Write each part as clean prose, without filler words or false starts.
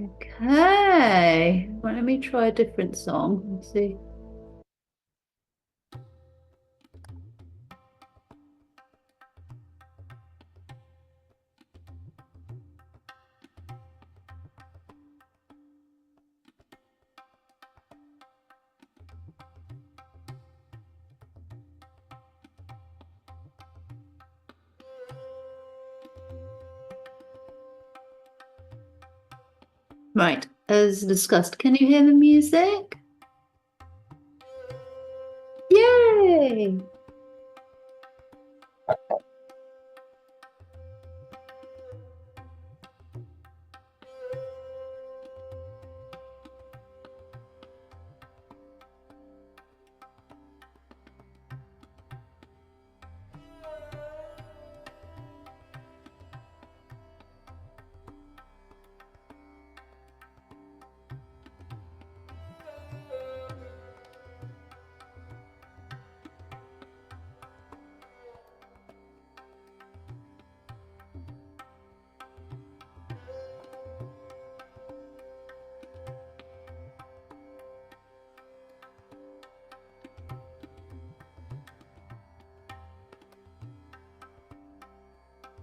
Okay. Well, let me try a different song and see. Right, as discussed, can you hear the music? Yay!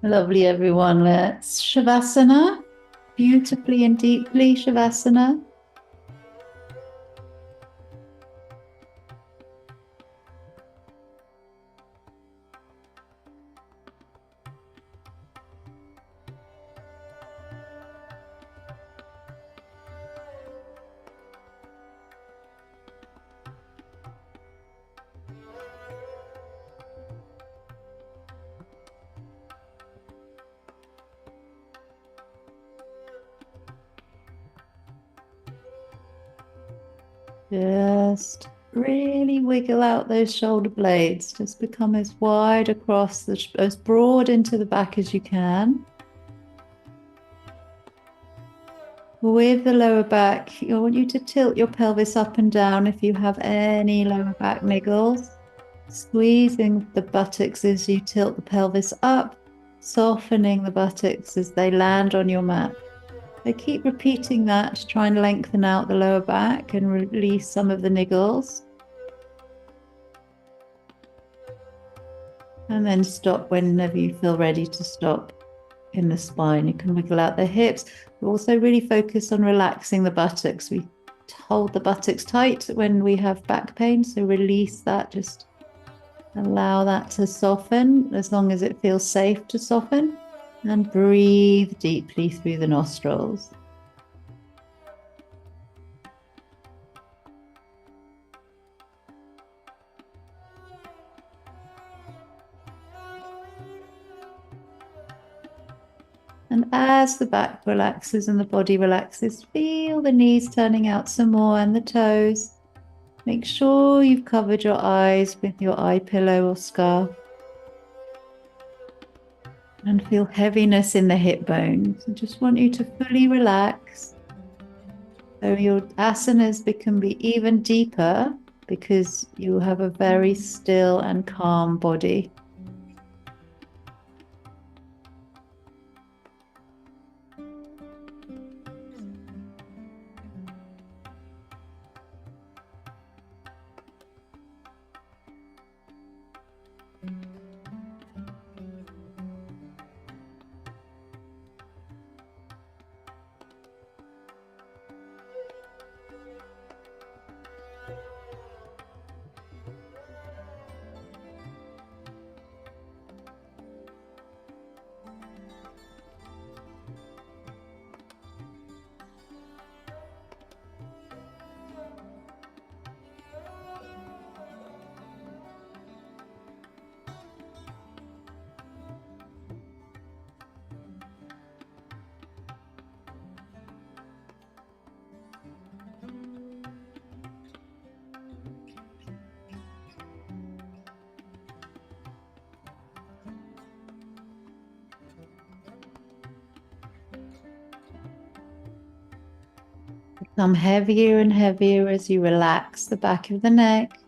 Lovely, everyone. Let's Shavasana. Beautifully and deeply, Shavasana. Just really wiggle out those shoulder blades. Just become as wide across, as broad into the back as you can. With the lower back, I want you to tilt your pelvis up and down if you have any lower back niggles. Squeezing the buttocks as you tilt the pelvis up, softening the buttocks as they land on your mat. So keep repeating that to try and lengthen out the lower back and release some of the niggles. And then stop whenever you feel ready to stop in the spine. You can wiggle out the hips. We also really focus on relaxing the buttocks. We hold the buttocks tight when we have back pain, so release that. Just allow that to soften as long as it feels safe to soften, and breathe deeply through the nostrils. And as the back relaxes and the body relaxes, feel the knees turning out some more and the toes. Make sure you've covered your eyes with your eye pillow or scarf. And feel heaviness in the hip bones. I just want you to fully relax. So your asanas can be even deeper because you have a very still and calm body. Become heavier and heavier as you relax the back of the neck.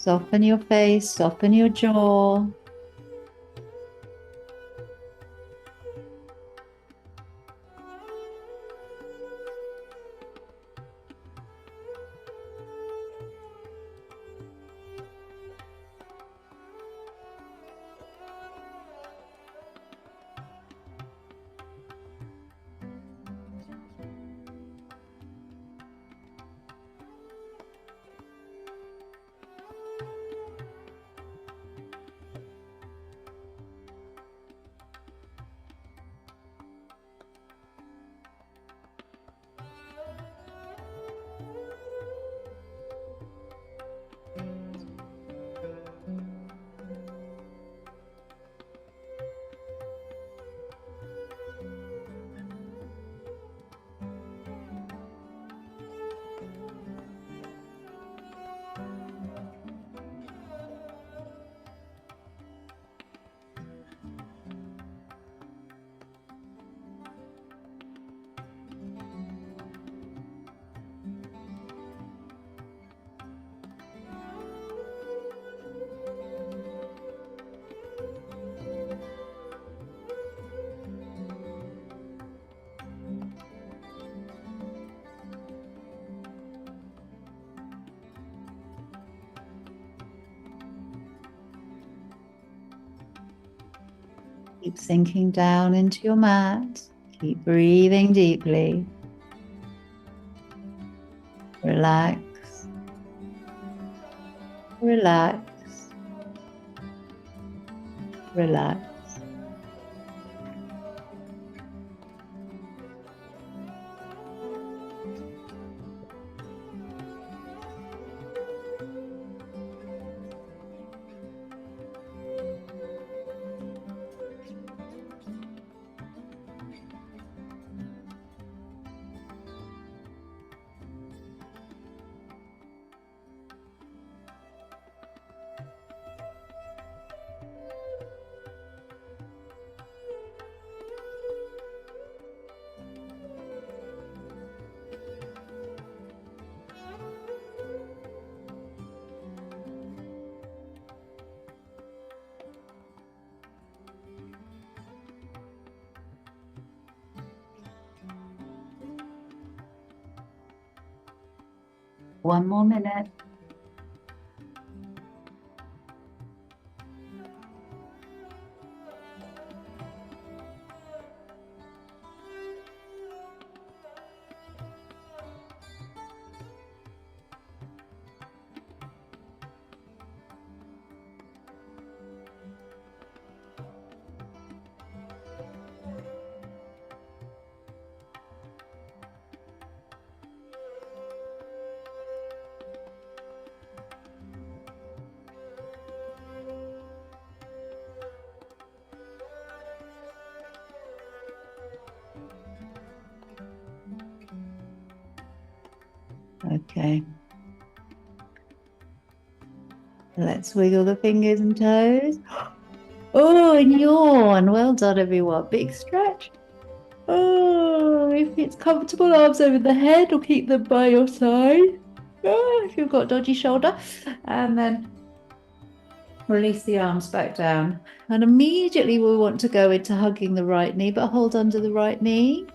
Soften your face, soften your jaw. Keep sinking down into your mat. Keep breathing deeply. Relax. Relax. Relax. One more minute. Okay. Let's wiggle the fingers and toes. Oh, and yawn. Well done, everyone. Big stretch. Oh, if it's comfortable, arms over the head or keep them by your side. Oh, if you've got dodgy shoulder. And then release the arms back down. And immediately we want to go into hugging the right knee, but hold under the right knee.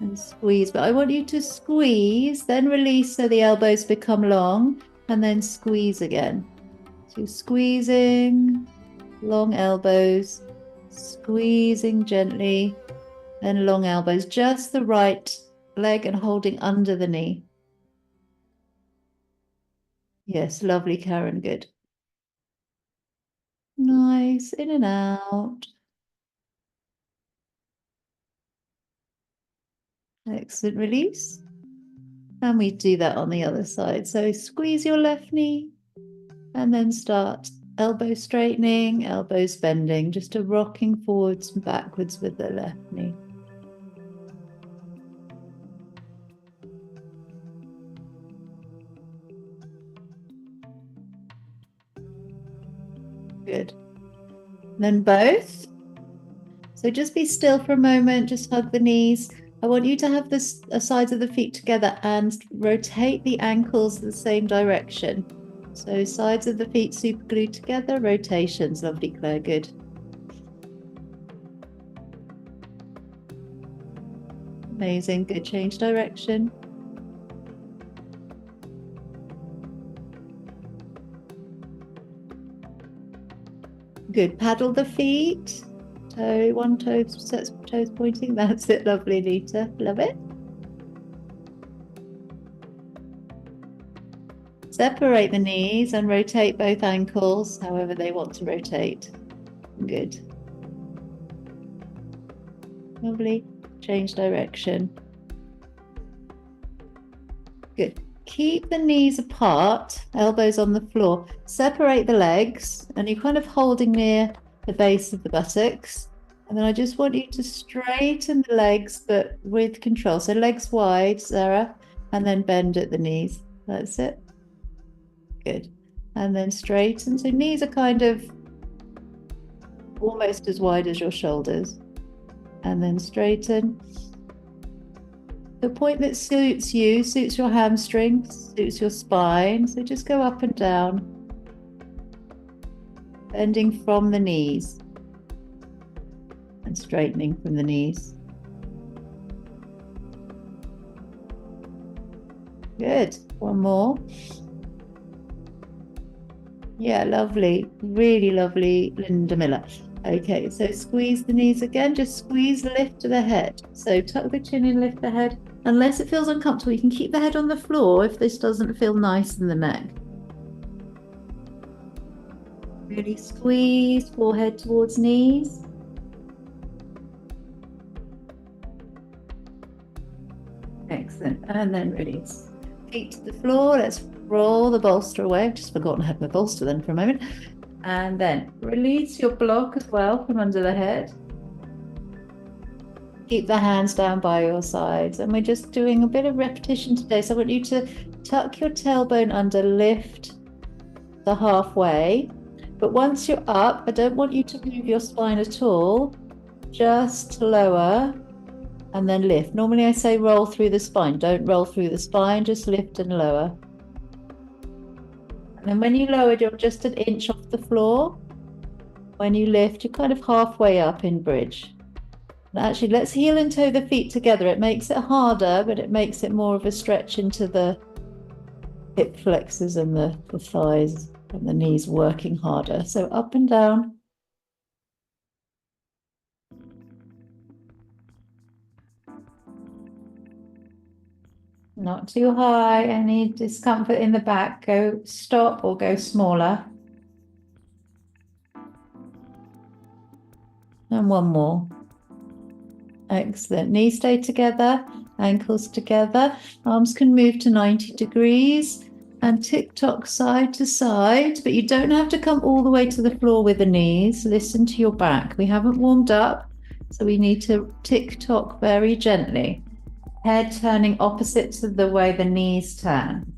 And squeeze. But I want you to squeeze, then release so the elbows become long, and then squeeze again. So squeezing, long elbows, squeezing gently, and long elbows. Just the right leg and holding under the knee. Yes, lovely, Karen. Good. Nice. In and out. Excellent. Release. And we do that on the other side. So squeeze your left knee and then start elbow straightening, elbows bending, just a rocking forwards and backwards with the left knee. Good. Then both. So just be still for a moment, just hug the knees. I want you to have the sides of the feet together and rotate the ankles the same direction. So sides of the feet super glued together, rotations. Lovely, Claire, good. Amazing, good, change direction. Good, paddle the feet. Toe, one toe, toes pointing. That's it, lovely, Anita. Love it. Separate the knees and rotate both ankles, however they want to rotate. Good. Lovely. Change direction. Good. Keep the knees apart, elbows on the floor. Separate the legs, and you're kind of holding near the base of the buttocks. And then I just want you to straighten the legs, but with control. So legs wide, Sarah, and then bend at the knees. That's it. Good. And then straighten. So knees are kind of almost as wide as your shoulders. And then straighten. The point that suits you, suits your hamstrings, suits your spine. So just go up and down, bending from the knees and straightening from the knees. Good. One more. Yeah, lovely. Really lovely, Linda Miller. Okay, so squeeze the knees again. Just squeeze, lift the head. So tuck the chin in, lift the head. Unless it feels uncomfortable, you can keep the head on the floor if this doesn't feel nice in the neck. Really squeeze, forehead towards knees. Excellent. And then release. Feet to the floor. Let's roll the bolster away. I've just forgotten I had my bolster then for a moment. And then release your block as well from under the head. Keep the hands down by your sides. And we're just doing a bit of repetition today. So I want you to tuck your tailbone under, lift the halfway. But once you're up, I don't want you to move your spine at all. Just lower and then lift. Normally I say roll through the spine. Don't roll through the spine, just lift and lower. And then when you lower, you're just an inch off the floor. When you lift, you're kind of halfway up in bridge. And actually, let's heel and toe the feet together. It makes it harder, but it makes it more of a stretch into the hip flexors and the thighs and the knees working harder. So up and down. Not too high. Any discomfort in the back, go stop or go smaller. And one more. Excellent. Knees stay together, ankles together. Arms can move to 90 degrees and tick-tock side to side, but you don't have to come all the way to the floor with the knees. Listen to your back. We haven't warmed up, so we need to tick-tock very gently. Head turning opposite to the way the knees turn.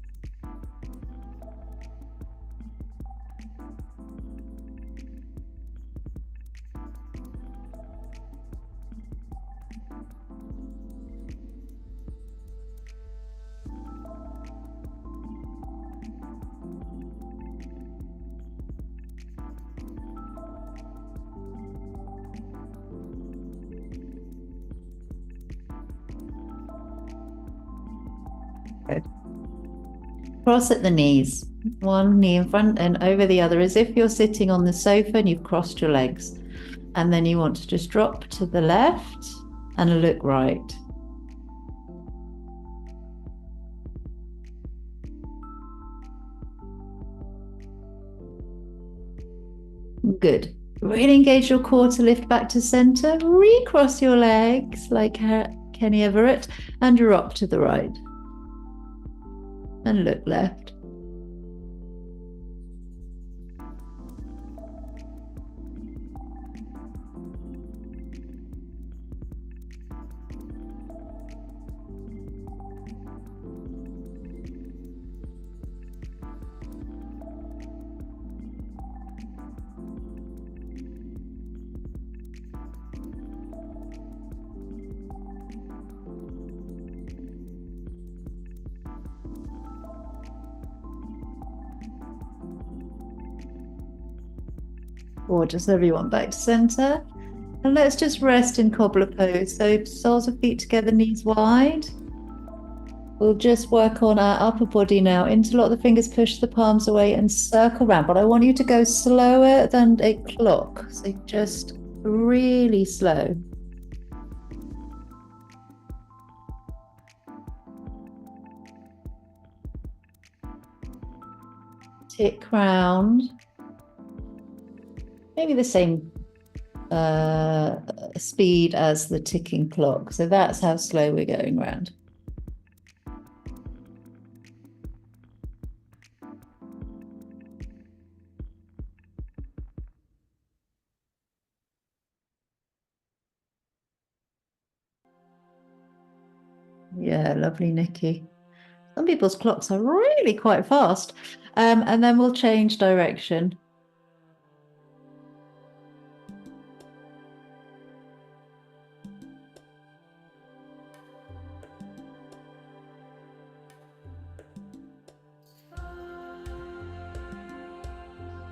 Good. Cross at the knees, one knee in front and over the other, as if you're sitting on the sofa and you've crossed your legs. And then you want to just drop to the left and look right. Good. Really engage your core to lift back to center. Recross your legs like Kenny Everett and drop to the right. And look left. Gorgeous, everyone. Back to center. And let's just rest in cobbler pose. So soles of feet together, knees wide. We'll just work on our upper body now. Interlock the fingers, push the palms away and circle round. But I want you to go slower than a clock. So just really slow. Tick round. Maybe the same speed as the ticking clock. So that's how slow we're going round. Yeah, lovely, Nikki. Some people's clocks are really quite fast. And then we'll change direction.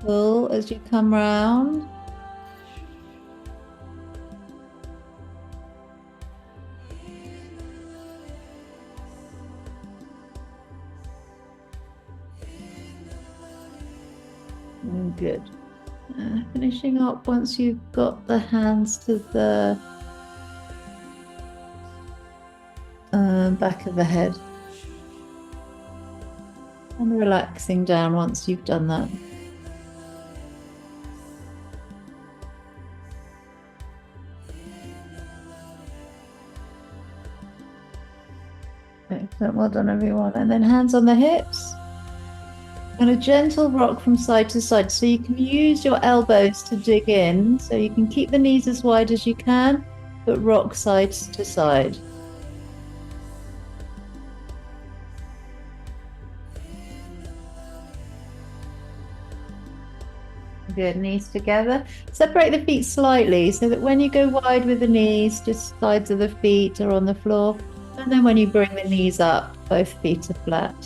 Pull as you come round. Good. Finishing up once you've got the hands to the back of the head. And relaxing down once you've done that. Excellent, well done everyone. And then hands on the hips. And a gentle rock from side to side. So you can use your elbows to dig in. So you can keep the knees as wide as you can, but rock side to side. Good, knees together. Separate the feet slightly so that when you go wide with the knees, just sides of the feet are on the floor. And then when you bring the knees up, both feet are flat.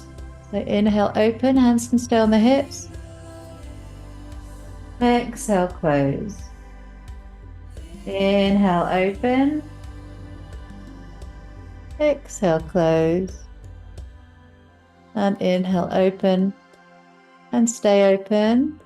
So inhale, open, hands can stay on the hips. Exhale, close. Inhale, open. Exhale, close. And inhale, open. And stay open.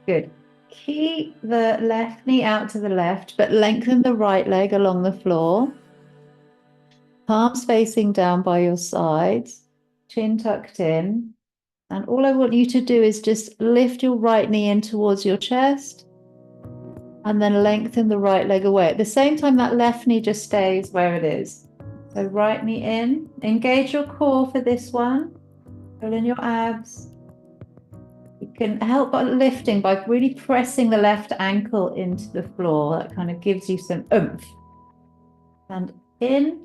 Good. Keep the left knee out to the left, but lengthen the right leg along the floor. Palms facing down by your sides, chin tucked in. And all I want you to do is just lift your right knee in towards your chest and then lengthen the right leg away. At the same time, that left knee just stays where it is. So right knee in, engage your core for this one. Pull in your abs. You can help by lifting by really pressing the left ankle into the floor. That kind of gives you some oomph. And in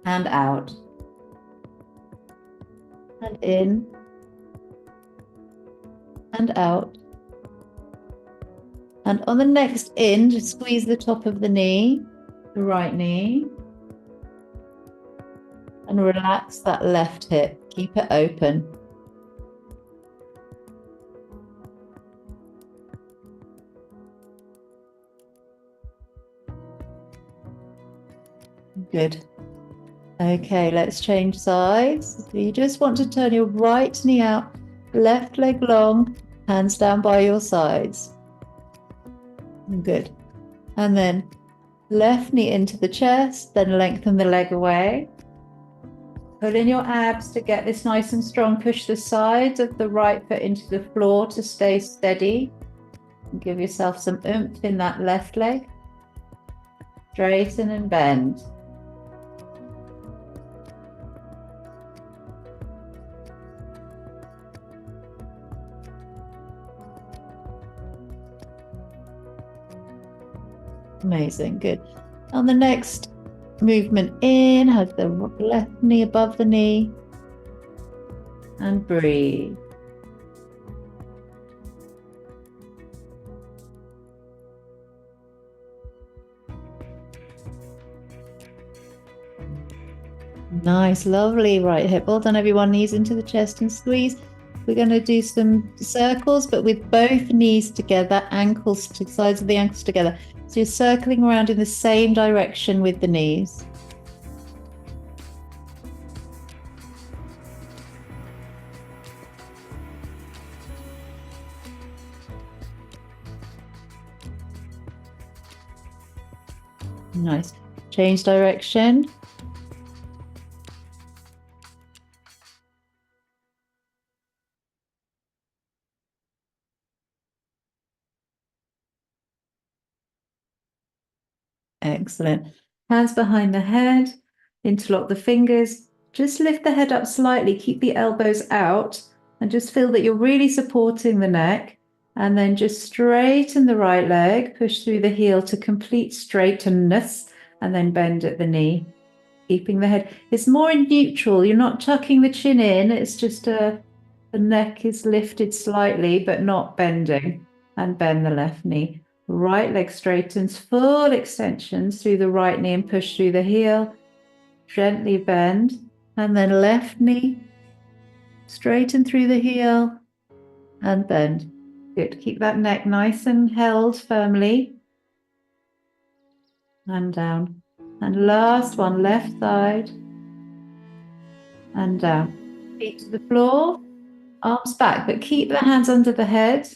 and out. And in and out. And on the next in, just squeeze the top of the knee, the right knee. And relax that left hip. Keep it open. Good. Okay, let's change sides. So you just want to turn your right knee out, left leg long, hands down by your sides. Good. And then left knee into the chest, then lengthen the leg away. Pull in your abs to get this nice and strong. Push the sides of the right foot into the floor to stay steady. And give yourself some oomph in that left leg. Straighten and bend. Amazing, good. On the next movement in, have the left knee above the knee and breathe. Nice, lovely. Right hip. Well done, everyone. Knees into the chest and squeeze. We're going to do some circles, but with both knees together, ankles to sides of the ankles together. So you're circling around in the same direction with the knees. Nice. Change direction. Excellent. Hands behind the head, interlock the fingers. Just lift the head up slightly, keep the elbows out, and just feel that you're really supporting the neck. And then just straighten the right leg, push through the heel to complete straightenness, and then bend at the knee. Keeping the head, it's more in neutral. You're not tucking the chin in, it's just the neck is lifted slightly, but not bending. And bend the left knee. Right leg straightens, full extensions through the right knee and push through the heel. Gently bend. And then left knee. Straighten through the heel and bend. Good. Keep that neck nice and held firmly. And down. And last one, left side. And down. Feet to the floor. Arms back, but keep the hands under the head.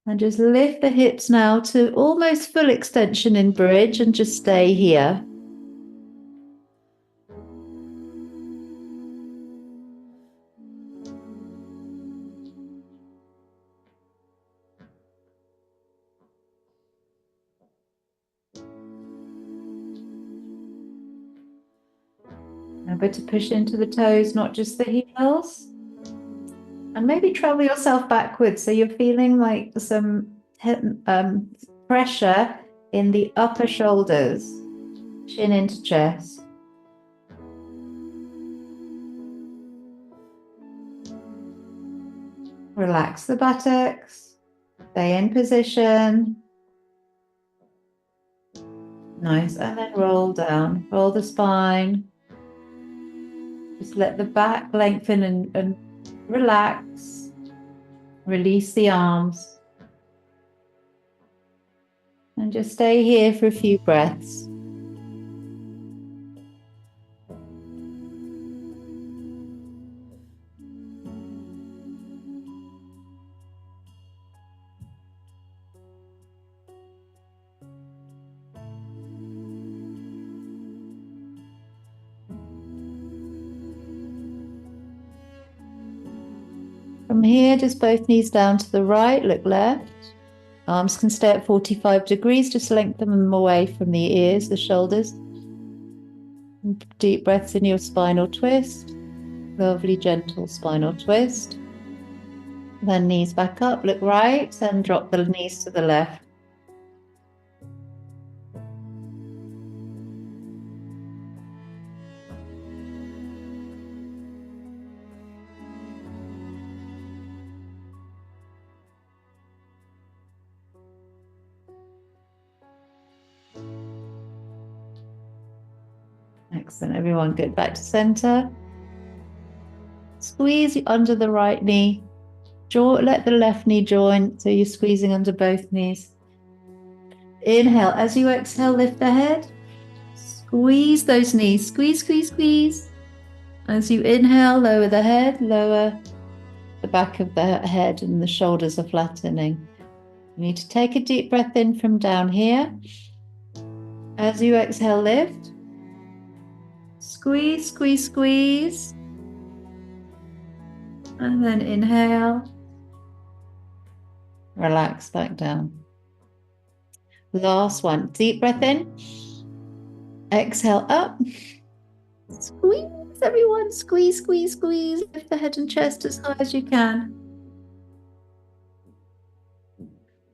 And just lift the hips now to almost full extension in bridge and just stay here. Remember to push into the toes, not just the heels. And maybe travel yourself backwards so you're feeling like some pressure in the upper shoulders, chin into chest. Relax the buttocks, stay in position. Nice, and then roll down, roll the spine. Just let the back lengthen and relax. Release the arms. And just stay here for a few breaths. From here, just both knees down to the right, look left. Arms can stay at 45 degrees, just lengthen them away from the ears, the shoulders. Deep breaths in your spinal twist. Lovely, gentle spinal twist. Then knees back up, look right, and drop the knees to the left. Excellent, everyone. Good. Back to center. Squeeze under the right knee. Let the left knee join, so you're squeezing under both knees. Inhale. As you exhale, lift the head. Squeeze those knees. Squeeze, squeeze, squeeze. As you inhale, lower the head, lower the back of the head, and the shoulders are flattening. You need to take a deep breath in from down here. As you exhale, lift. Squeeze, squeeze, squeeze. And then inhale. Relax back down. Last one. Deep breath in. Exhale up. Squeeze, everyone. Squeeze, squeeze, squeeze. Lift the head and chest as high as you can.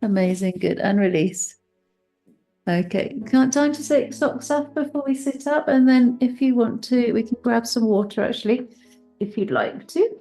Amazing. Good. And release. Okay. Time to take socks off before we sit up. And then if you want to, we can grab some water actually, if you'd like to.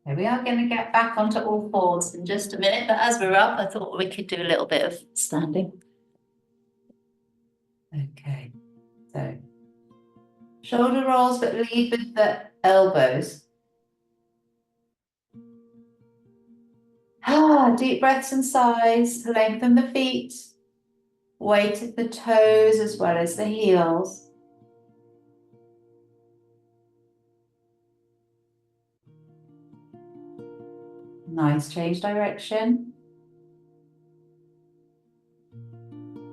Okay, we are going to get back onto all fours in just a minute, but as we're up, I thought we could do a little bit of standing. Okay, so shoulder rolls, but lead with the elbows. Deep breaths and sighs, lengthen the feet, weight at the toes as well as the heels. Nice, change direction.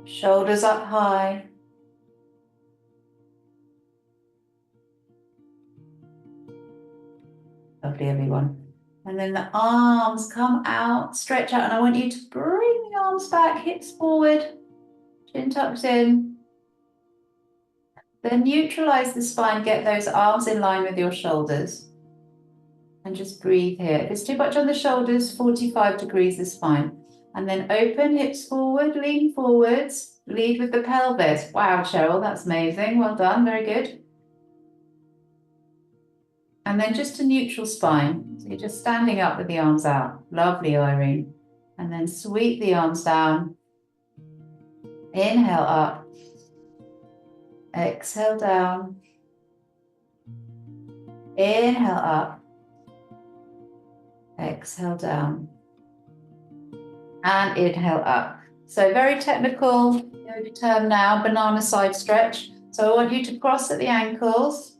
Shoulders up high. Lovely, everyone. And then the arms come out, stretch out, and I want you to bring the arms back, hips forward, chin tucked in. Then neutralize the spine, get those arms in line with your shoulders. And just breathe here. If it's too much on the shoulders, 45 degrees is fine. And then open, hips forward, lean forwards, lead with the pelvis. Wow, Cheryl, that's amazing. Well done, very good. And then just a neutral spine. So you're just standing up with the arms out. Lovely, Irene. And then sweep the arms down. Inhale up. Exhale down. Inhale up. Exhale down. And inhale up. So very technical yoga term now, banana side stretch. So I want you to cross at the ankles.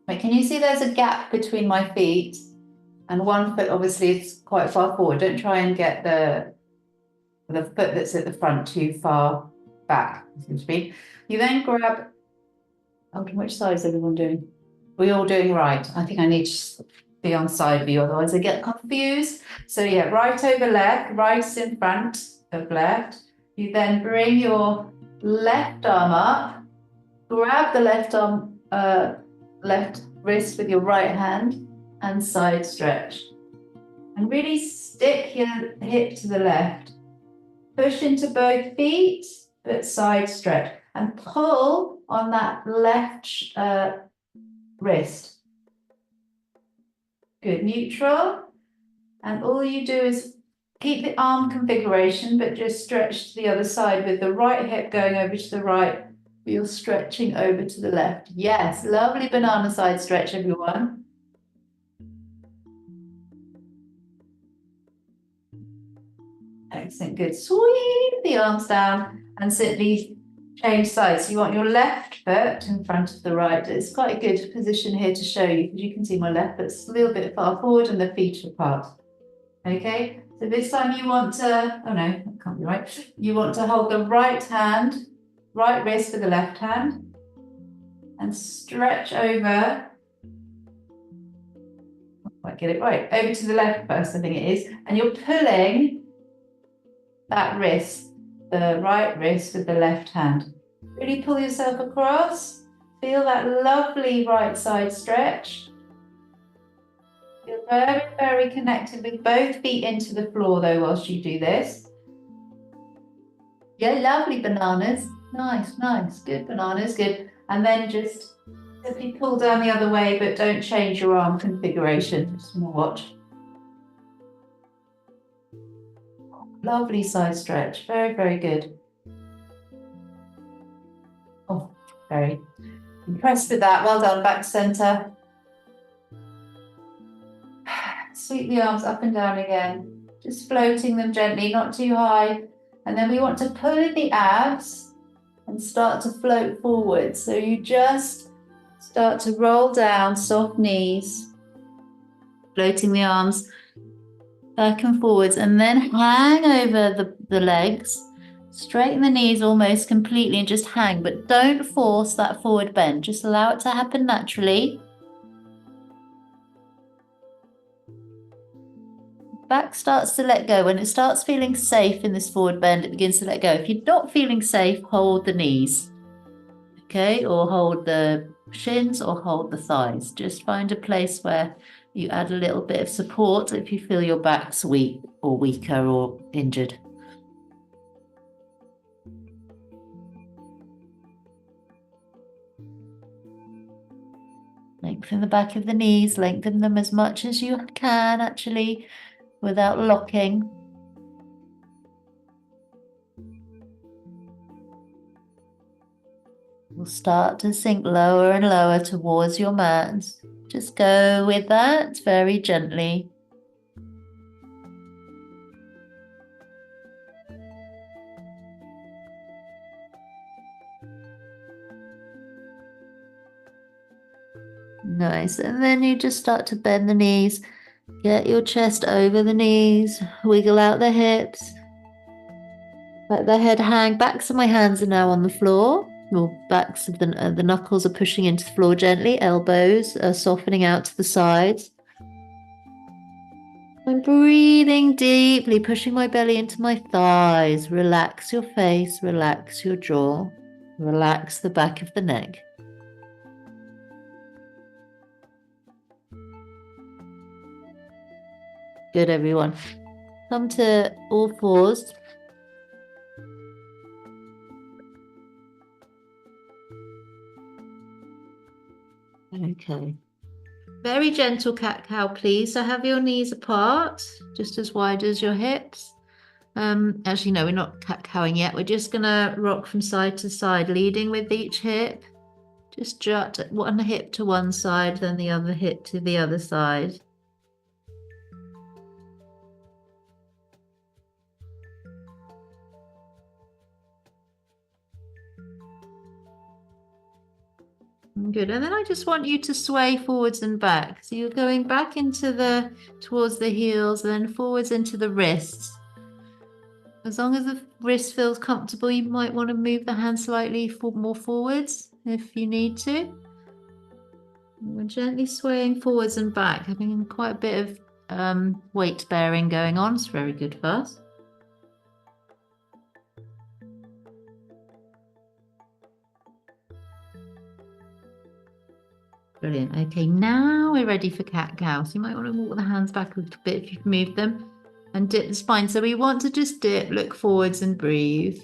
Wait, can you see there's a gap between my feet? And one foot obviously is quite far forward. Don't try and get the foot that's at the front too far back, seems to be. You then grab, which side is everyone doing? We're all doing right. I think I need to be on side view, otherwise I get confused. So yeah, right over left, right is in front of left. You then bring your left arm up, grab the left arm, left wrist with your right hand and side stretch. And really stick your hip to the left. Push into both feet, but side stretch. And pull on that left wrist. Good, neutral. And all you do is keep the arm configuration, but just stretch to the other side with the right hip going over to the right. You're stretching over to the left. Yes, lovely banana side stretch, everyone. Excellent, good. Sweep the arms down and simply change sides. So you want your left foot in front of the right. It's quite a good position here to show you because you can see my left foot's a little bit far forward and the feet are apart. Okay, so this time you want to, oh no, that can't be right. You want to hold the right hand, right wrist with the left hand and stretch over. I might get it right. Over to the left first, I think it is. And you're pulling that wrist, the right wrist with the left hand. Really pull yourself across. Feel that lovely right side stretch. You're very, very connected with both feet into the floor though whilst you do this. Yeah, lovely bananas. Nice, nice. Good bananas, good. And then just simply pull down the other way, but don't change your arm configuration. Just watch. Lovely side stretch. Very, very good. Oh, very impressed with that. Well done, back center. Sweep the arms up and down again. Just floating them gently, not too high. And then we want to pull in the abs and start to float forward. So you just start to roll down, soft knees, floating the arms back and forwards, and then hang over the legs. Straighten the knees almost completely and just hang, but don't force that forward bend. Just allow it to happen naturally. Back starts to let go. When it starts feeling safe in this forward bend, it begins to let go. If you're not feeling safe, hold the knees, okay? Or hold the shins or hold the thighs. Just find a place where you add a little bit of support if you feel your back's weak or weaker or injured. Lengthen the back of the knees, lengthen them as much as you can actually without locking. We'll start to sink lower and lower towards your mat. Just go with that very gently. Nice. And then you just start to bend the knees. Get your chest over the knees. Wiggle out the hips. Let the head hang. Backs of my hands are now on the floor. Or backs of the knuckles are pushing into the floor gently. Elbows are softening out to the sides. I'm breathing deeply, pushing my belly into my thighs. Relax your face, relax your jaw, relax the back of the neck. Good, everyone. Come to all fours. Okay. Very gentle cat-cow, please. So have your knees apart, just as wide as your hips. Actually, no, we're not cat-cowing yet. We're just going to rock from side to side, leading with each hip. Just jut one hip to one side, then the other hip to the other side. Good. And then I just want you to sway forwards and back. So you're going back towards the heels, then forwards into the wrists. As long as the wrist feels comfortable, you might want to move the hand slightly more forwards if you need to. We're gently swaying forwards and back, having quite a bit of weight bearing going on. It's very good for us. Brilliant. Okay, now we're ready for cat-cow. So you might want to walk the hands back a little bit if you've moved them and dip the spine. So we want to just dip, look forwards and breathe.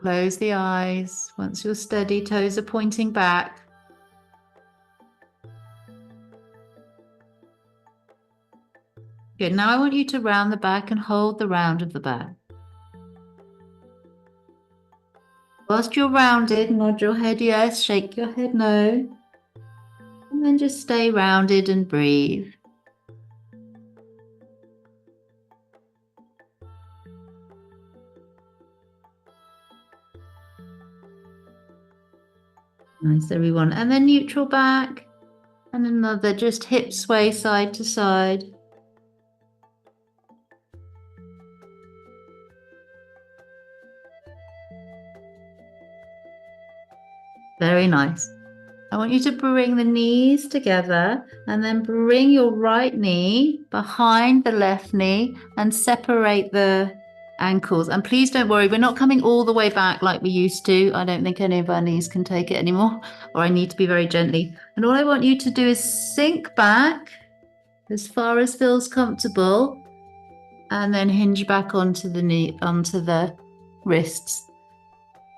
Close the eyes. Once you're steady, toes are pointing back. Good. Now I want you to round the back and hold the round of the back. Whilst you're rounded, nod your head yes, shake your head no. And then just stay rounded and breathe. Nice, everyone. And then neutral back. And another, just hip sway side to side. Very nice. I want you to bring the knees together and then bring your right knee behind the left knee and separate the ankles. And please don't worry, we're not coming all the way back like we used to. I don't think any of our knees can take it anymore, or I need to be very gently. And all I want you to do is sink back as far as feels comfortable and then hinge back onto the wrists.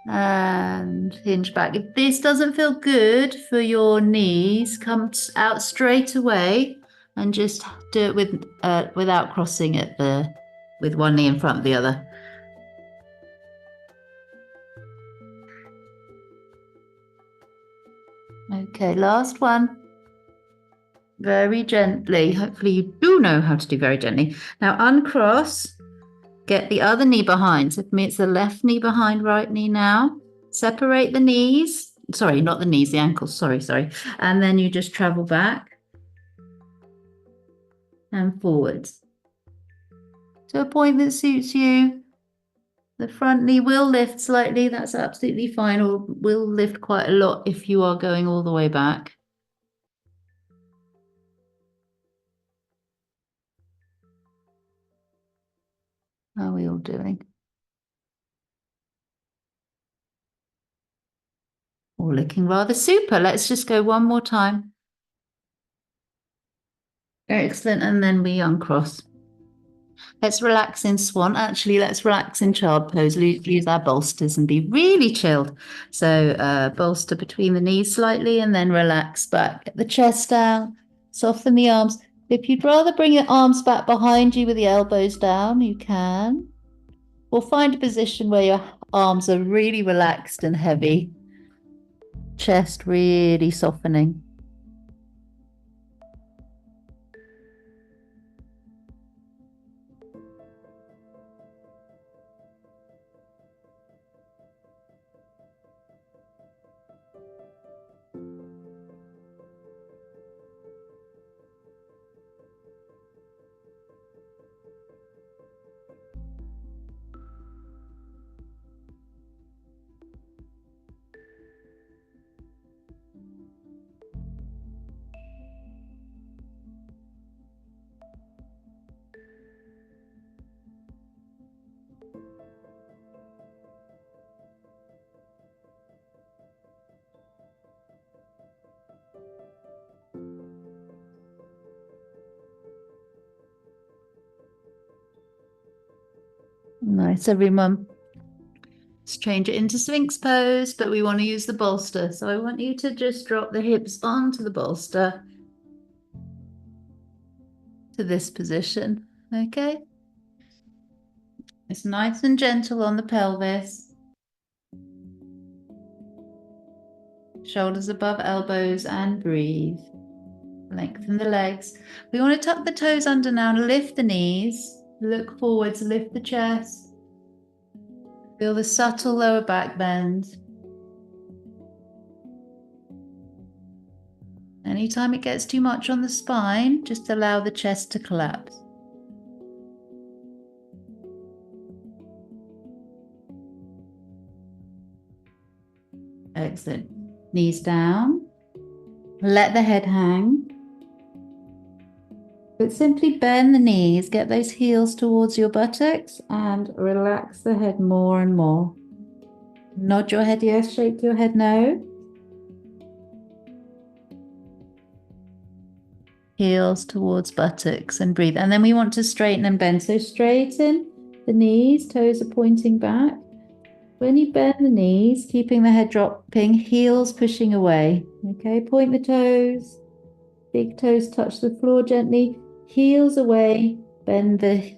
And hinge back. If this doesn't feel good for your knees, come out straight away and just do it without crossing it with one knee in front of the other. Okay, last one. Very gently. Hopefully you do know how to do very gently. Now uncross. Get the other knee behind. So for me, it's the left knee behind right knee now. Separate the knees. Sorry, not the knees, the ankles. Sorry. And then you just travel back and forwards to a point that suits you. The front knee will lift slightly. That's absolutely fine, or will lift quite a lot if you are going all the way back. How are we all doing? All looking rather super. Let's just go one more time. Excellent. And then we uncross. Let's relax in swan. Actually, let's relax in child pose. Use our bolsters and be really chilled. So bolster between the knees slightly and then relax back. Get the chest down, soften the arms. If you'd rather bring your arms back behind you with the elbows down, you can. Or find a position where your arms are really relaxed and heavy. Chest really softening. Nice, everyone. Let's change it into Sphinx pose, but we want to use the bolster. So I want you to just drop the hips onto the bolster to this position. Okay. It's nice and gentle on the pelvis. Shoulders above elbows and breathe. Lengthen the legs. We want to tuck the toes under now and lift the knees. Look forwards, lift the chest. Feel the subtle lower back bend. Anytime it gets too much on the spine, just allow the chest to collapse. Excellent. Knees down. Let the head hang. But simply bend the knees, get those heels towards your buttocks and relax the head more and more. Nod your head yes, shake your head no. Heels towards buttocks and breathe. And then we want to straighten and bend. So straighten the knees, toes are pointing back. When you bend the knees, keeping the head dropping, heels pushing away. Okay, point the toes. Big toes touch the floor gently. Heels away, bend the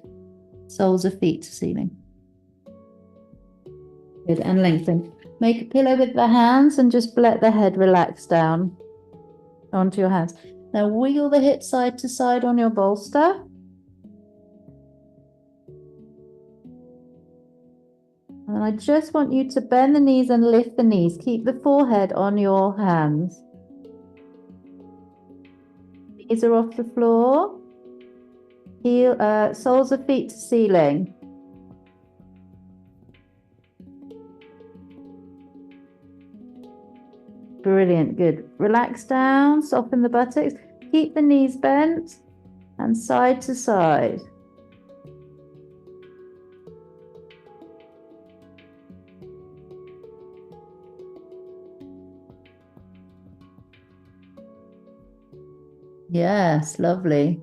soles of feet to ceiling. Good, and lengthen. Make a pillow with the hands and just let the head relax down onto your hands. Now wiggle the hips side to side on your bolster. And I just want you to bend the knees and lift the knees. Keep the forehead on your hands. Knees are off the floor. Heel, soles of feet to ceiling. Brilliant, good. Relax down, soften the buttocks. Keep the knees bent and side to side. Yes, lovely.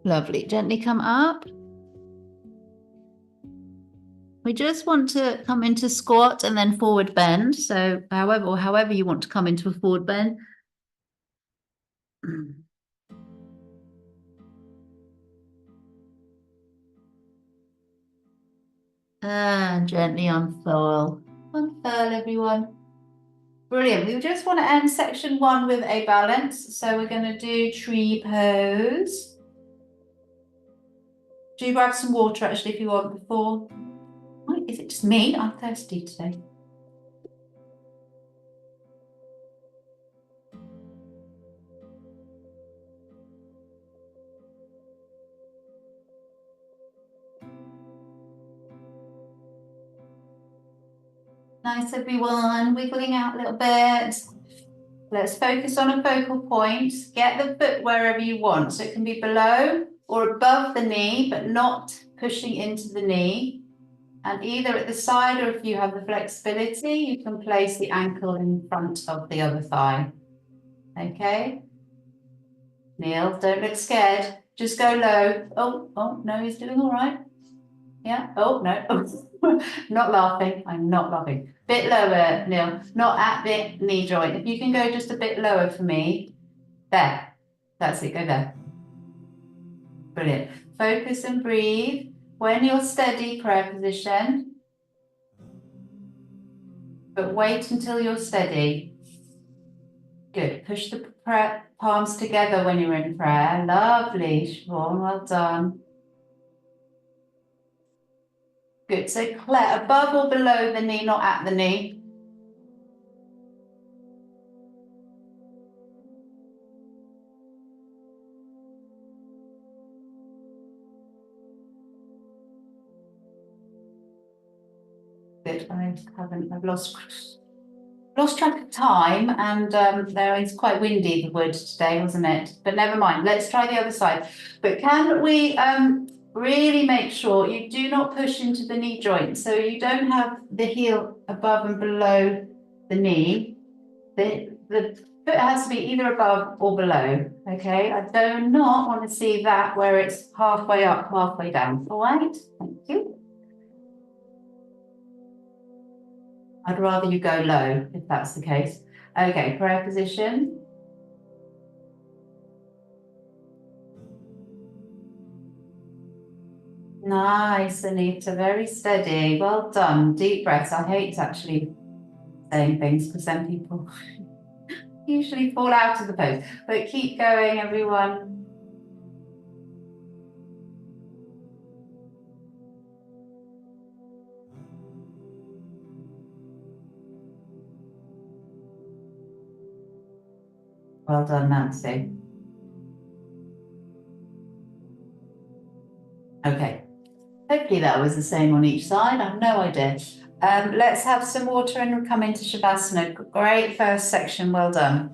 Lovely. Gently come up. We just want to come into squat and then forward bend. So however you want to come into a forward bend. And gently unfurl. Unfurl, everyone. Brilliant. We just want to end section 1 with a balance. So we're going to do tree pose. Do grab some water actually if you want before. Oh, is it just me? I'm thirsty today. Nice, everyone. Wiggling out a little bit. Let's focus on a focal point. Get the foot wherever you want. So it can be below or above the knee, but not pushing into the knee. And either at the side or if you have the flexibility, you can place the ankle in front of the other thigh. Okay? Neil, don't look scared. Just go low. Oh, no, he's doing all right. Yeah. Oh, no. Not laughing. I'm not laughing. Bit lower, Neil. Not at the knee joint. If you can go just a bit lower for me. There. That's it. Go there. Brilliant. Focus and breathe. When you're steady, prayer position. But wait until you're steady. Good. Push the palms together when you're in prayer. Lovely, Siobhan. Well done. Good. So Claire, above or below the knee, not at the knee. Good. I've lost track of time, and there is quite windy, the wood today, wasn't it? But never mind. Let's try the other side. But can we really make sure you do not push into the knee joint, so you don't have the heel above and below the knee. The foot has to be either above or below. Okay, I do not want to see that where it's halfway up, halfway down. All right, thank you. I'd rather you go low if that's the case. Okay, prayer position. Nice, Anita, very steady. Well done. Deep breaths. I hate actually saying things because then people usually fall out of the pose. But keep going, everyone. Well done, Nancy. Okay. Hopefully that was the same on each side. I have no idea. Let's have some water and come into Shavasana. Great first section. Well done.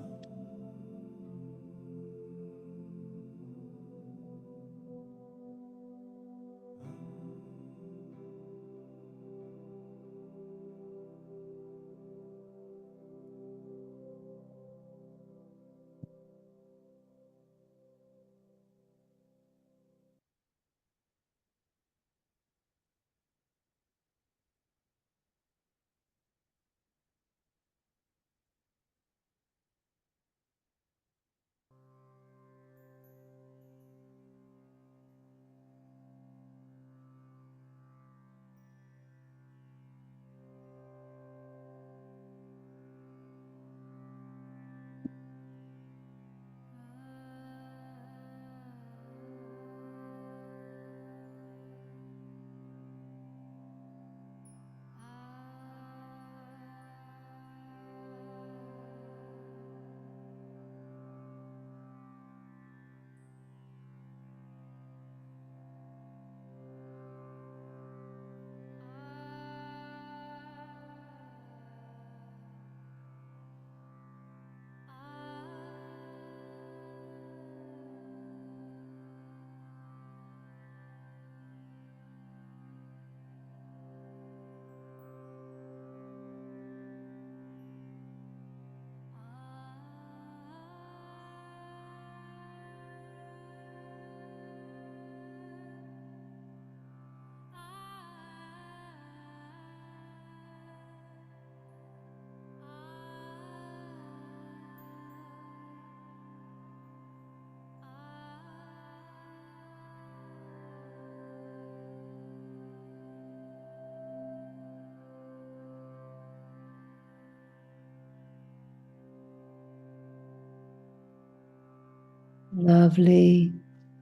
Lovely.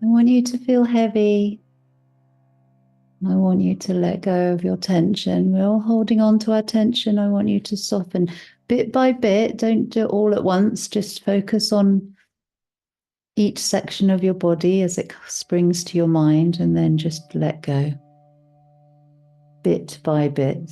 I want you to feel heavy. I want you to let go of your tension. We're all holding on to our tension. I want you to soften bit by bit. Don't do it all at once. Just focus on each section of your body as it springs to your mind, and then just let go bit by bit.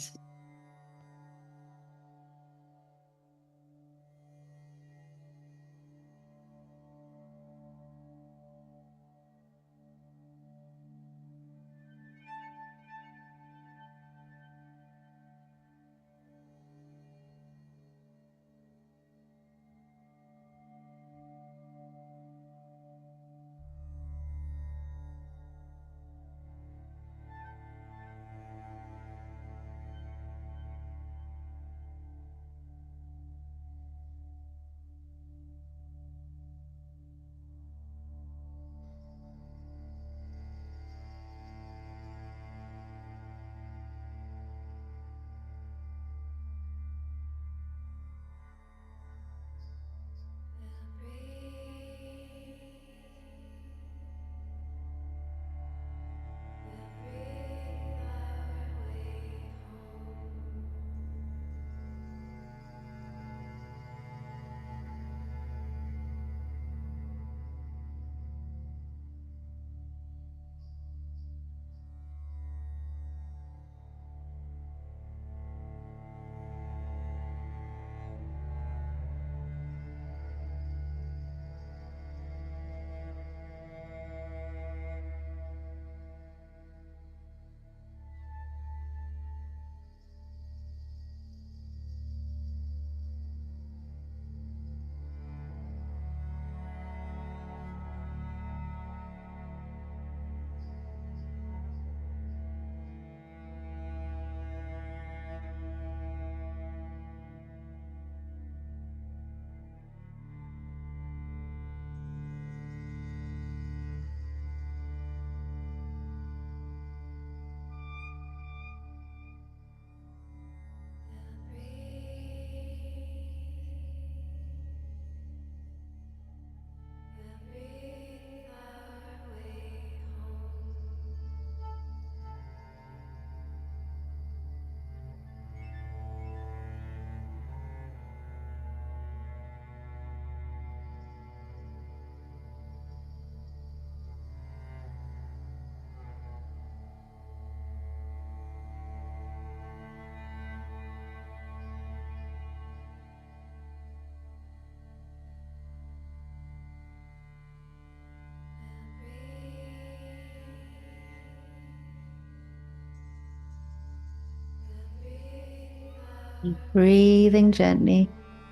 Breathing gently,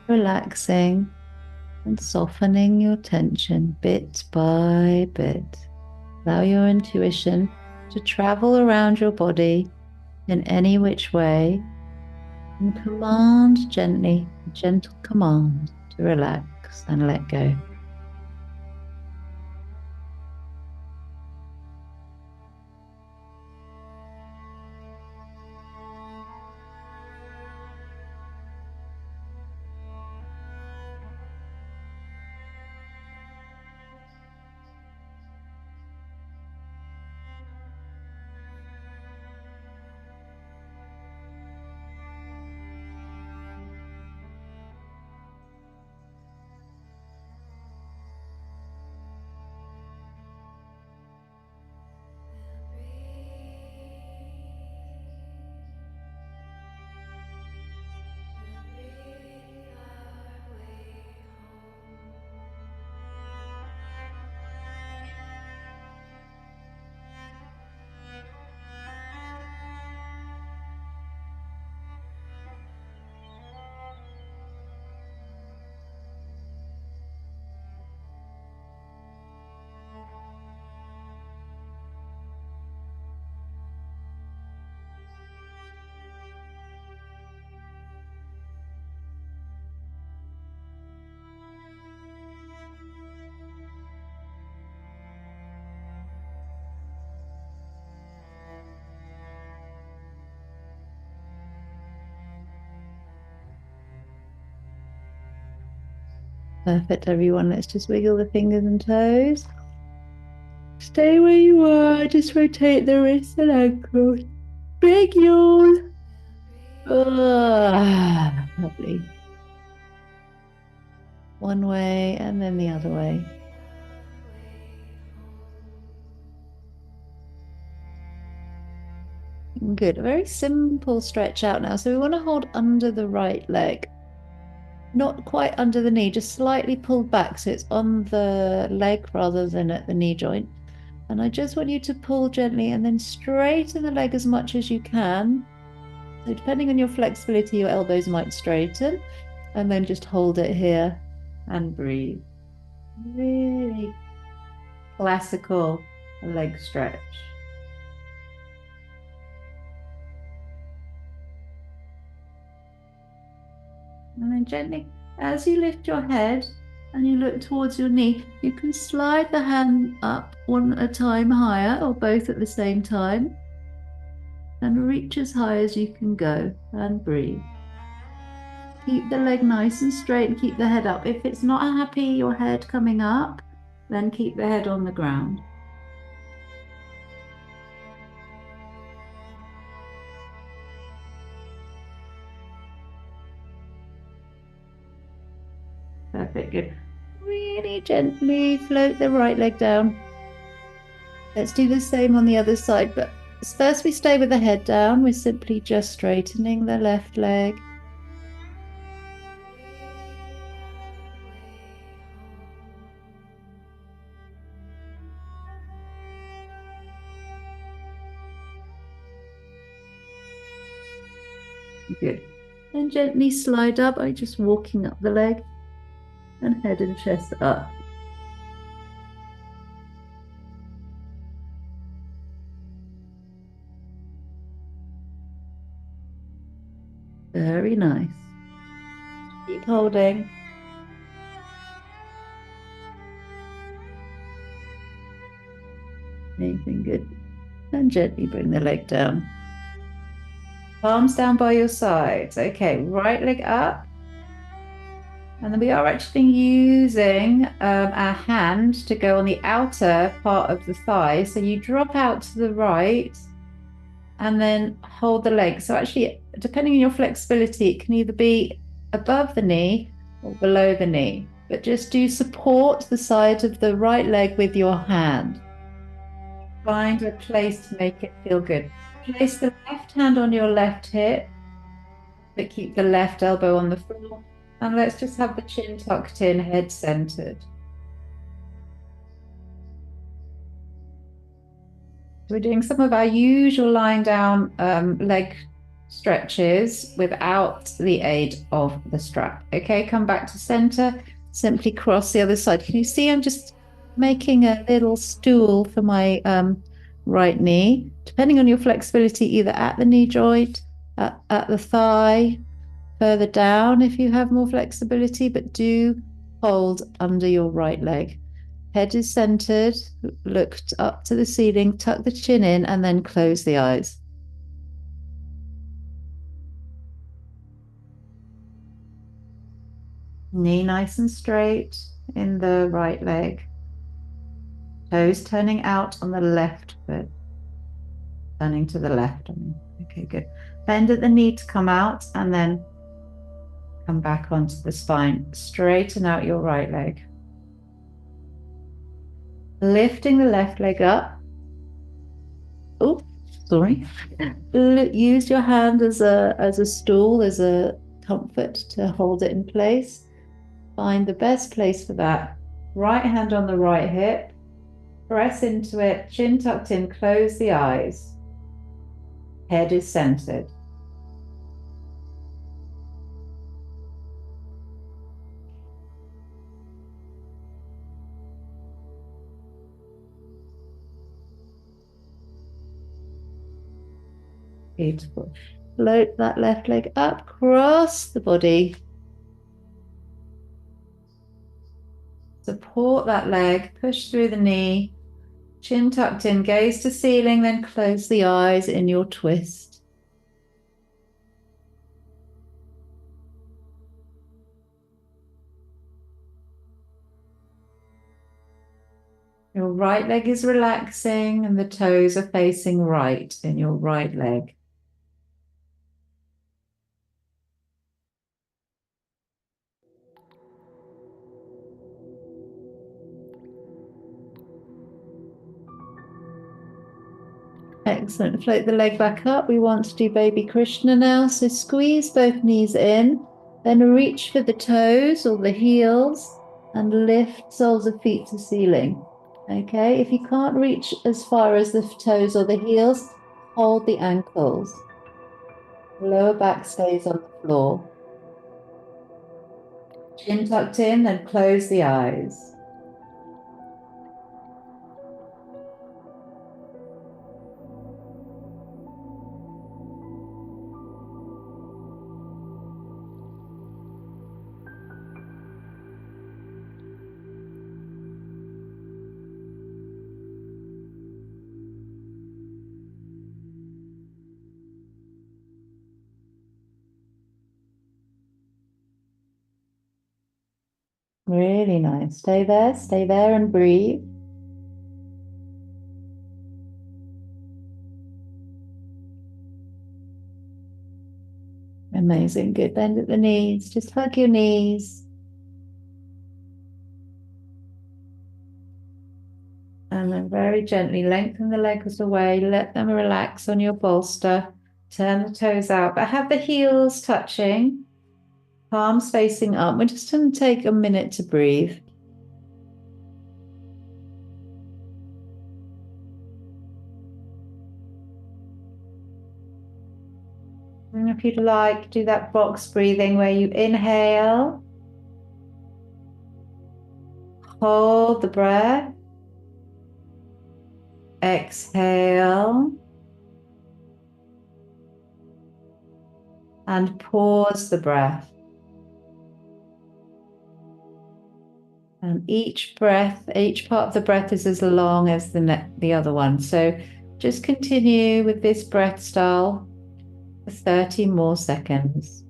relaxing and softening your tension bit by bit. Allow your intuition to travel around your body in any which way and command gently, a gentle command to relax and let go. Perfect, everyone. Let's just wiggle the fingers and toes. Stay where you are. Just rotate the wrists and ankles. Big yawn. Lovely. One way and then the other way. Good. A very simple stretch out now. So we want to hold under the right leg. Not quite under the knee, just slightly pulled back so it's on the leg rather than at the knee joint. And I just want you to pull gently and then straighten the leg as much as you can. So depending on your flexibility, your elbows might straighten. And then just hold it here and breathe. Really classical leg stretch. And then gently, as you lift your head and you look towards your knee, you can slide the hand up one at a time higher or both at the same time and reach as high as you can go and breathe. Keep the leg nice and straight and keep the head up. If it's not happy, your head coming up, then keep the head on the ground. Perfect, good. Really gently float the right leg down. Let's do the same on the other side, but first we stay with the head down. We're simply just straightening the left leg. Good. And gently slide up by just walking up the leg and head and chest up. Very nice. Keep holding. Amazing, good. And gently bring the leg down. Palms down by your sides. Okay, right leg up. And then we are actually using our hand to go on the outer part of the thigh. So you drop out to the right and then hold the leg. So actually, depending on your flexibility, it can either be above the knee or below the knee. But just do support the side of the right leg with your hand. Find a place to make it feel good. Place the left hand on your left hip, but keep the left elbow on the floor. And let's just have the chin tucked in, head centered. We're doing some of our usual lying down leg stretches without the aid of the strap. Okay, come back to center, simply cross the other side. Can you see I'm just making a little stool for my right knee, depending on your flexibility, either at the knee joint, at the thigh, further down if you have more flexibility, but do hold under your right leg. Head is centered, look up to the ceiling, tuck the chin in, and then close the eyes. Knee nice and straight in the right leg. Toes turning out on the left foot. Turning to the left. Okay, good. Bend at the knee to come out and then come back onto the spine. Straighten out your right leg. Lifting the left leg up. Oh, sorry. Use your hand as a stool, as a comfort to hold it in place. Find the best place for that. Right hand on the right hip. Press into it, chin tucked in, close the eyes. Head is centered. Beautiful. Float that left leg up, cross the body. Support that leg, push through the knee, chin tucked in, gaze to ceiling, then close the eyes in your twist. Your right leg is relaxing and the toes are facing right in your right leg. Excellent. Float the leg back up. We want to do Baby Krishna now. So squeeze both knees in, then reach for the toes or the heels and lift soles of feet to ceiling. Okay, if you can't reach as far as the toes or the heels, hold the ankles. Lower back stays on the floor. Chin tucked in, then close the eyes. Really nice. Stay there and breathe. Amazing. Good. Bend at the knees. Just hug your knees. And then very gently lengthen the legs away. Let them relax on your bolster. Turn the toes out, but have the heels touching. Palms facing up. We're just going to take a minute to breathe. And if you'd like, do that box breathing where you inhale, hold the breath, exhale, and pause the breath. And each breath, each part of the breath is as long as the other one. So just continue with this breath style for 30 more seconds.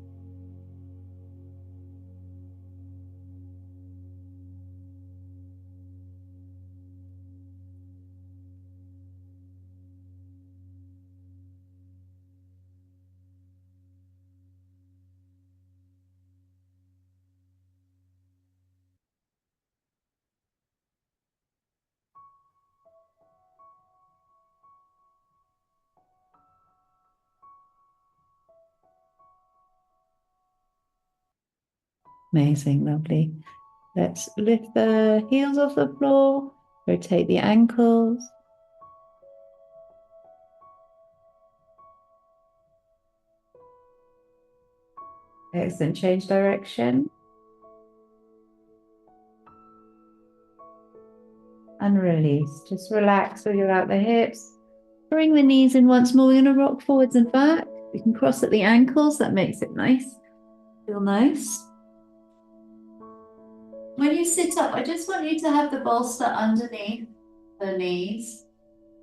Amazing, lovely. Let's lift the heels off the floor, rotate the ankles. Excellent. Change direction. And release. Just relax, wiggle out the hips. Bring the knees in once more. We're going to rock forwards and back. We can cross at the ankles. That makes it nice. Feel nice. When you sit up, I just want you to have the bolster underneath the knees.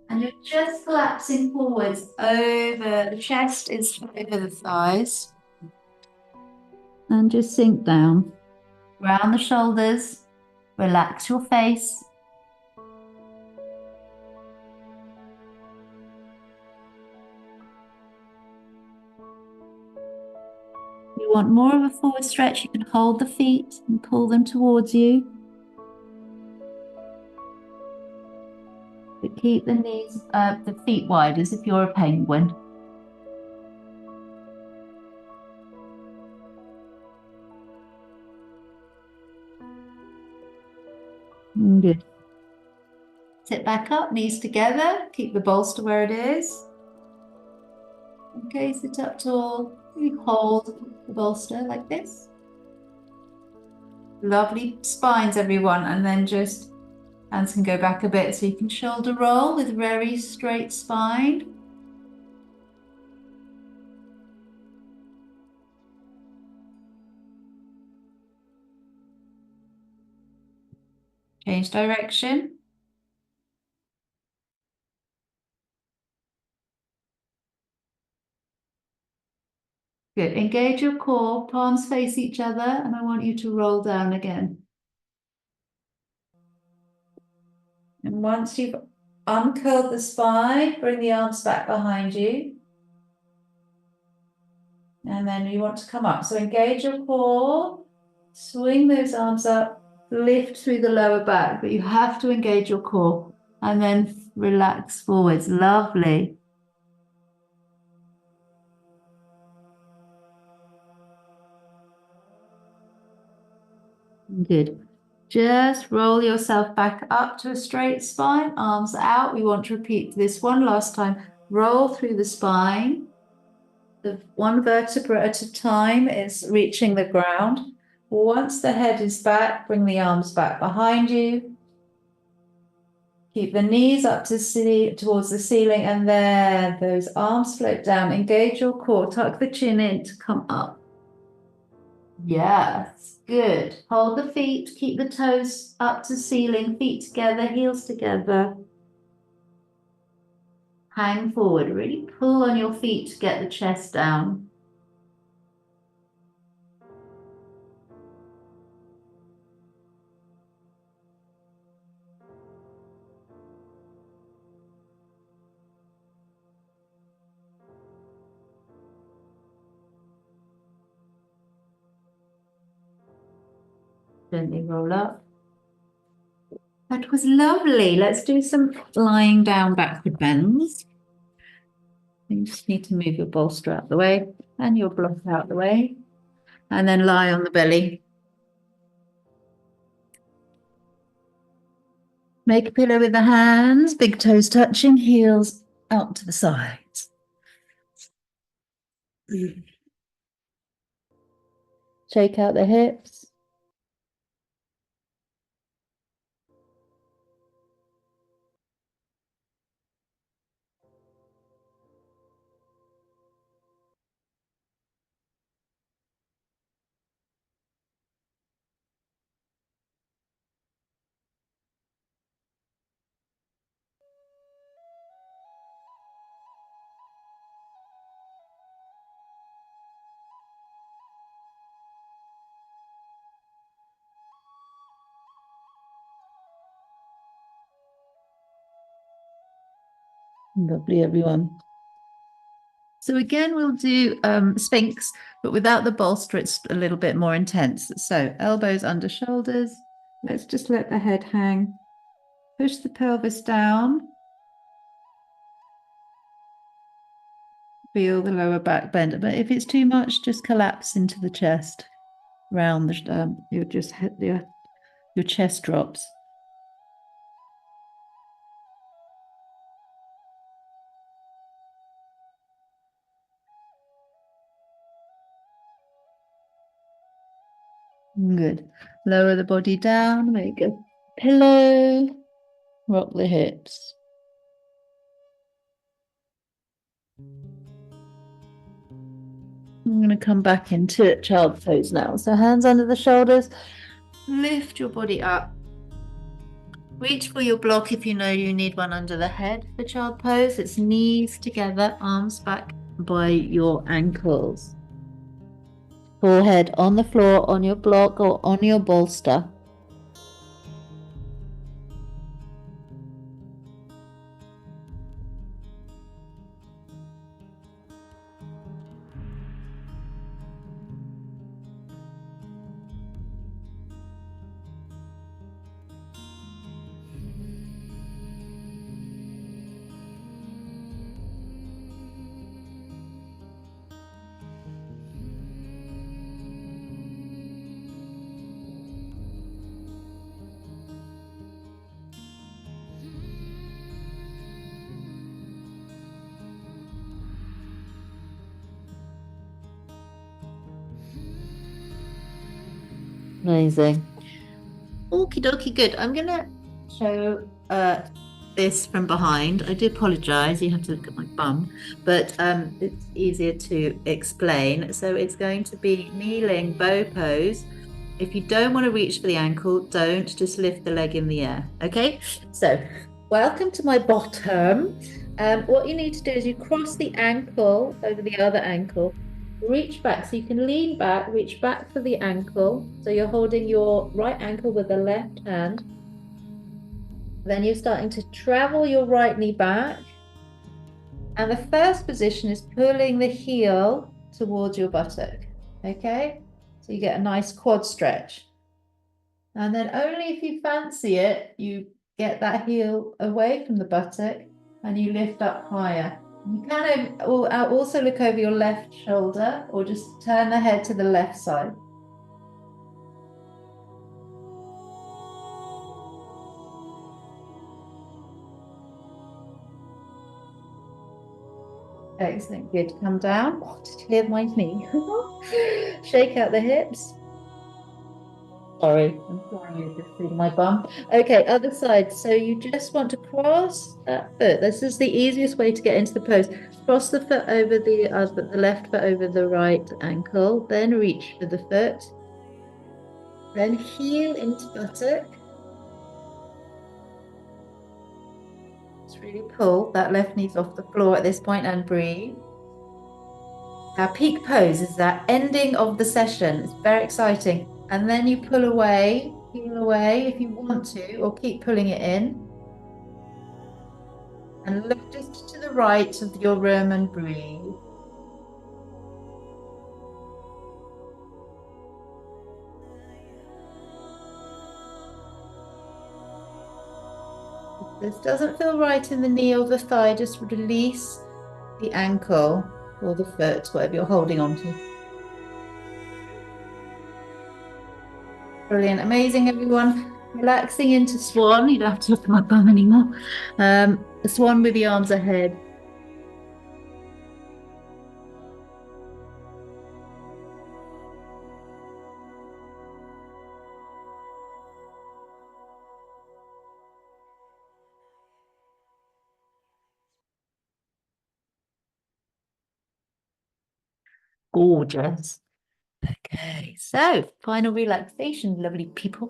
And you're just collapsing forwards over, the chest is over the thighs. And just sink down. Round the shoulders. Relax your face. If you want more of a forward stretch, you can hold the feet and pull them towards you. But keep the knees, the feet wide as if you're a penguin. Good. Sit back up, knees together. Keep the bolster where it is. Okay, sit up tall. You hold the bolster like this. Lovely spines, everyone. And then just hands can go back a bit so you can shoulder roll with very straight spine. Change direction. Good. Engage your core, palms face each other, and I want you to roll down again. And once you've uncurled the spine, bring the arms back behind you. And then you want to come up. So engage your core, swing those arms up, lift through the lower back, but you have to engage your core and then relax forwards. Lovely. Good. Just roll yourself back up to a straight spine, arms out. We want to repeat this one last time. Roll through the spine. The one vertebra at a time is reaching the ground. Once the head is back, bring the arms back behind you. Keep the knees up to towards the ceiling, and then those arms float down. Engage your core, tuck the chin in to come up. Yes, good. Hold the feet, keep the toes up to ceiling, feet together, heels together. Hang forward, really pull on your feet to get the chest down. Gently roll up. That was lovely. Let's do some lying down backward bends. You just need to move your bolster out the way and your block out the way, and then lie on the belly. Make a pillow with the hands, big toes touching, heels out to the sides. Shake out the hips. Lovely, everyone. So again, we'll do Sphinx, but without the bolster, it's a little bit more intense. So elbows under shoulders. Let's just let the head hang. Push the pelvis down. Feel the lower back bend. But if it's too much, just collapse into the chest. Round the your chest drops. Good. Lower the body down, make a pillow, rock the hips. I'm going to come back into child pose now. So hands under the shoulders, lift your body up. Reach for your block if you know you need one under the head for child pose. It's knees together, arms back by your ankles. Forehead on the floor, on your block or on your bolster. Amazing. Okie dokie, good. I'm going to show this from behind. I do apologize. You have to look at my bum, but it's easier to explain. So it's going to be kneeling bow pose. If you don't want to reach for the ankle, don't, just lift the leg in the air. Okay, so welcome to my bottom. What you need to do is you cross the ankle over the other ankle, reach back, so you can lean back, reach back for the ankle. So you're holding your right ankle with the left hand. Then you're starting to travel your right knee back. And the first position is pulling the heel towards your buttock. Okay, so you get a nice quad stretch. And then only if you fancy it, you get that heel away from the buttock and you lift up higher. You can also look over your left shoulder or just turn the head to the left side. Excellent, good. Come down. Oh, just clear my knee. Shake out the hips. Sorry, I'm sorry, you're just seeing my bum. Okay, other side. So you just want to cross that foot. This is the easiest way to get into the pose. Cross the foot over the left foot over the right ankle, then reach for the foot. Then heel into buttock. Just really pull that left knee off the floor at this point and breathe. Our peak pose is that ending of the session. It's very exciting. And then you pull away, peel away if you want to, or keep pulling it in. And look just to the right of your room and breathe. If this doesn't feel right in the knee or the thigh, just release the ankle or the foot, whatever you're holding on to. Brilliant, amazing, everyone. Relaxing into swan. You don't have to look at my bum anymore. The swan with the arms ahead. Gorgeous. Okay, so final relaxation, lovely people.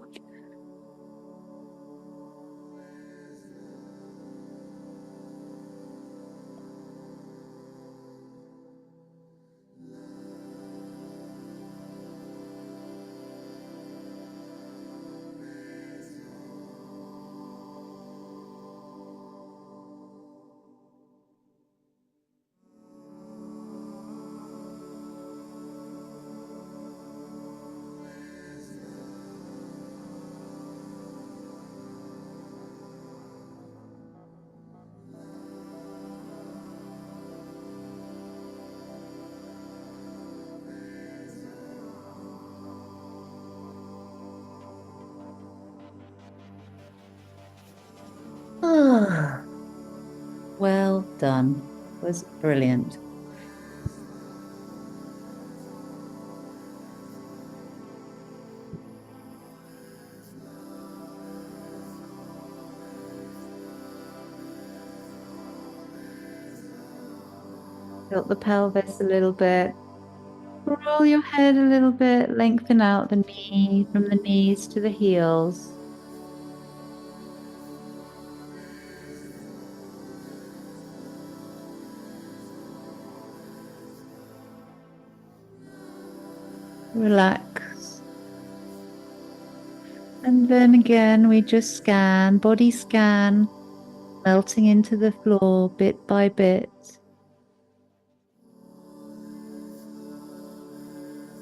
Ah, well done. It was brilliant. Tilt the pelvis a little bit. Roll your head a little bit. Lengthen out the knee from the knees to the heels. Relax. And then again, we just scan, body scan, melting into the floor bit by bit.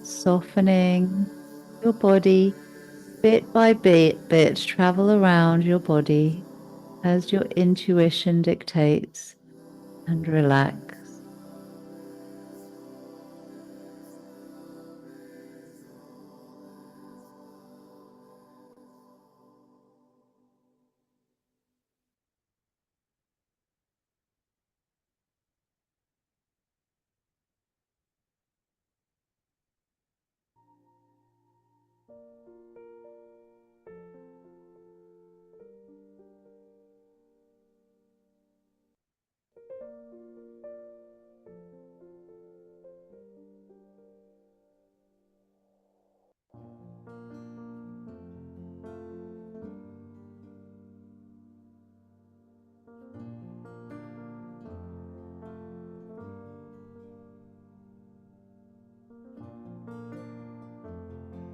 Softening your body bit by bit, travel around your body as your intuition dictates, and relax.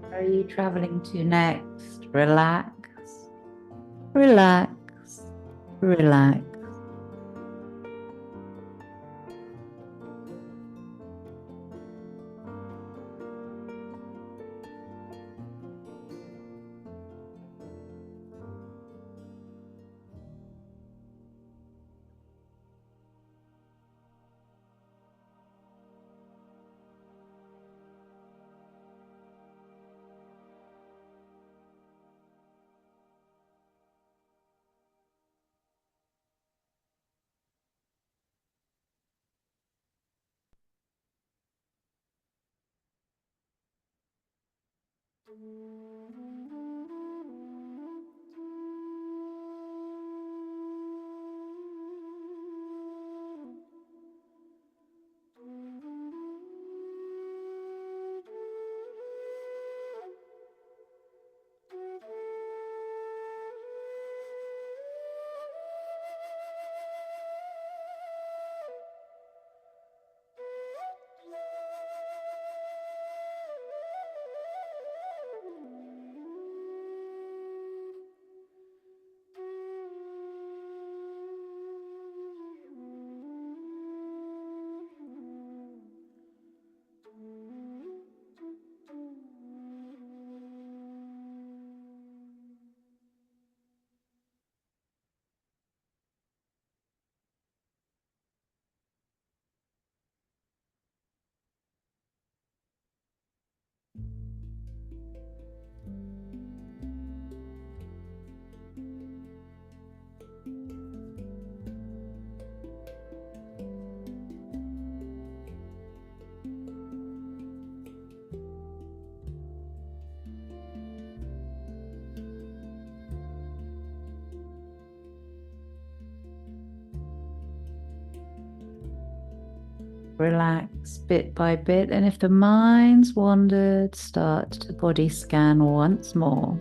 Where are you traveling to next? Relax, relax, relax. Relax bit by bit, and if the mind's wandered, start to body scan once more.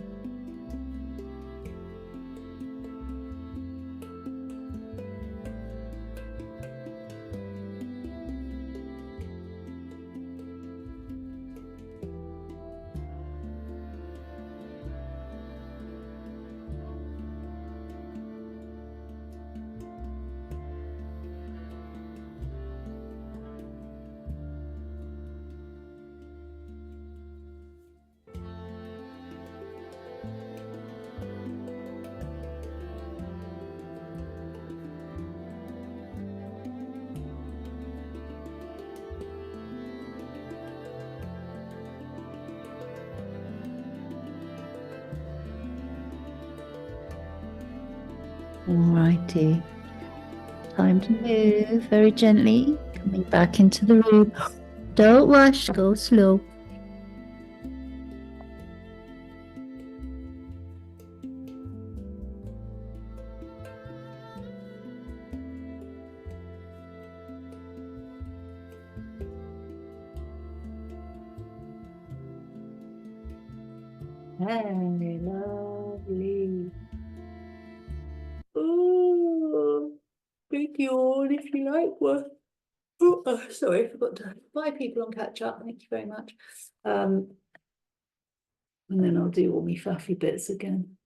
Alrighty, time to move very gently, coming back into the room. Don't rush, go slow. Hey, lovely. Oh, big yawn if you like one. Sorry, I forgot to buy people on catch up. Thank you very much. And then I'll do all my faffy bits again.